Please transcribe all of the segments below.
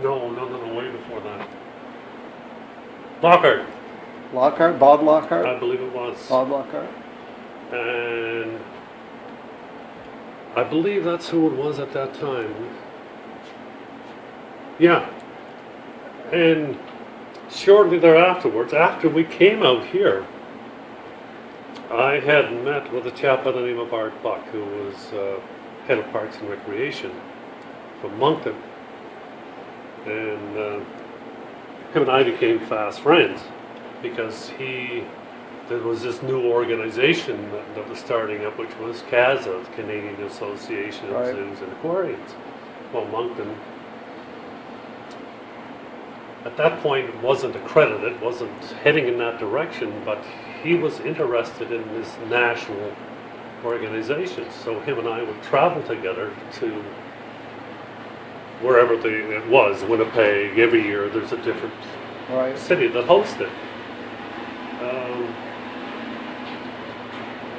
No, way before that. Lockhart, Lockhart, Bob Lockhart? I believe it was. Bob Lockhart? And I believe that's who it was at that time. Yeah. And shortly thereafterwards, after we came out here, I had met with a chap by the name of Art Buck, who was head of Parks and Recreation from Moncton. And him and I became fast friends because there was this new organization that was starting up, which was CASA, the Canadian Association of Right. Zoos and Aquariums. Well, Moncton, at that point, wasn't accredited, wasn't heading in that direction, but he was interested in this national organization. So him and I would travel together to wherever it was, Winnipeg. Every year there's a different Right. city that hosts it.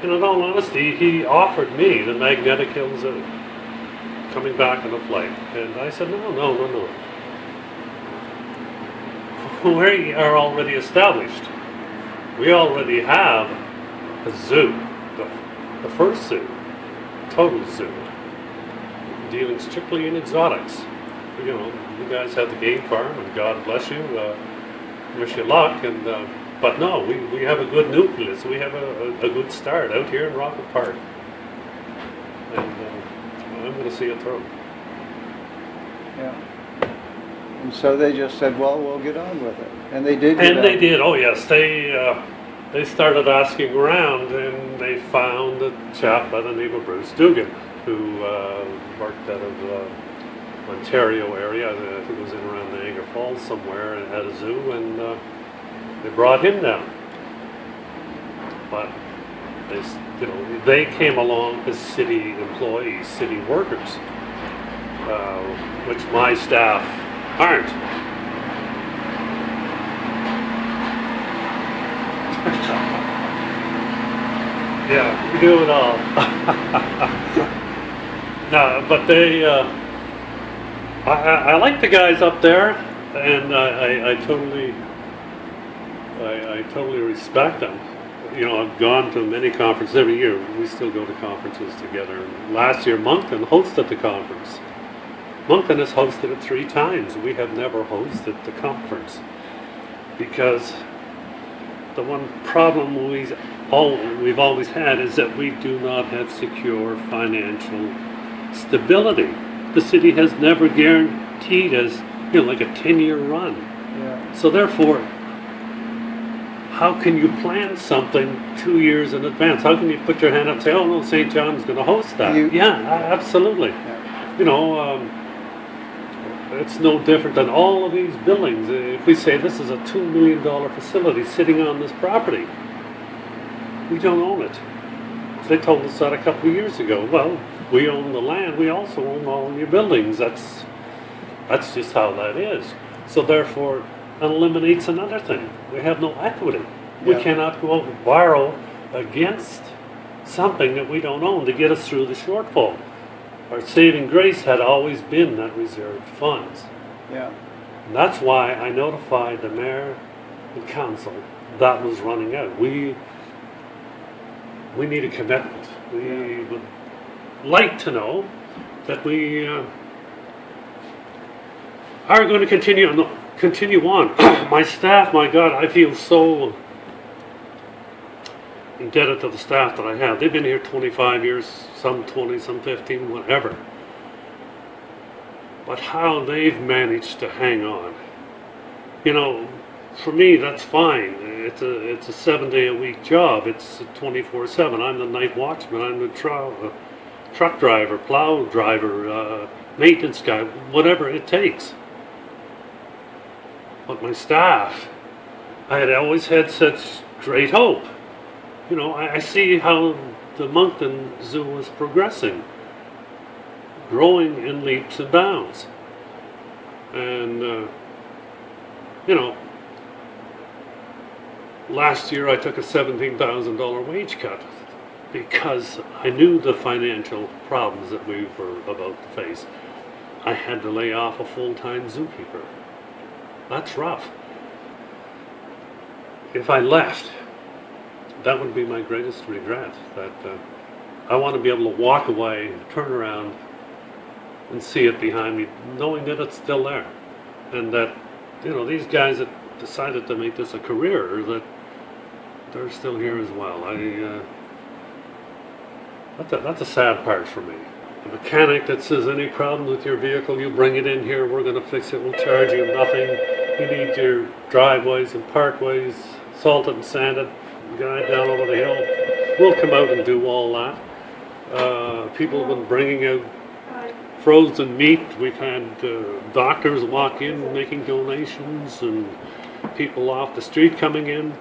And in all honesty, he offered me the Magnetic Hill Zoo, coming back on a flight. And I said, no. We are already established. We already have a zoo, the first zoo, total zoo, dealing strictly in exotics. You know, you guys have the game farm, and God bless you, wish you luck, and but no, we have a good nucleus. We have a good start out here in Rocket Park, and I'm going to see it through. Yeah. And so they just said, well, we'll get on with it. And they did. And they did. Oh yes, they started asking around, and they found a chap by the name of Bruce Dugan, who worked out of Ontario area. I think it was in around Niagara Falls somewhere, and had a zoo, and they brought him down. But they came along as city employees, city workers, which my staff aren't. Yeah, we do it all. No, but I like the guys up there, and I totally respect them. You know, I've gone to many conferences every year. We still go to conferences together. And last year, Moncton hosted the conference. Moncton has hosted it 3 times. We have never hosted the conference because the one problem we've always had is that we do not have secure financial stability. The city has never guaranteed us, like a 10-year run. Yeah. So therefore, how can you plan something 2 years in advance? How can you put your hand up and say, oh no, CSaint John's going to host that? Absolutely. Yeah. It's no different than all of these buildings. If we say this is a $2 million facility sitting on this property, we don't own it. They told us that a couple of years ago. Well, we own the land. We also own all your buildings. That's just how that is. So therefore, it eliminates another thing. We have no equity. We cannot go out and borrow against something that we don't own to get us through the shortfall. Our saving grace had always been that reserved funds. Yeah. And that's why I notified the mayor and council that was running out. We need a commitment. We would like to know that we are going to continue on. My staff, my God, I feel so indebted to the staff that I have. They've been here 25 years, some 20, some 15, whatever. But how they've managed to hang on. For me, that's fine. It's a 7-day-a-week job. It's 24/7. I'm the night watchman. I'm the truck driver, plow driver, maintenance guy, whatever it takes. But my staff, I had always had such great hope. I see how the Moncton Zoo is progressing, growing in leaps and bounds. And, last year I took a $17,000 wage cut because I knew the financial problems that we were about to face. I had to lay off a full-time zookeeper. That's rough. If I left, that would be my greatest regret. That I want to be able to walk away, turn around, and see it behind me, knowing that it's still there, and that these guys that decided to make this a career, that they're still here as well. That's a sad part for me. The mechanic that says any problem with your vehicle, you bring it in here, we're going to fix it, we'll charge you nothing. You need your driveways and parkways salted and sanded, guide down over the hill. We'll come out and do all that. People have been bringing out frozen meat. We've had doctors walk in making donations and people off the street coming in.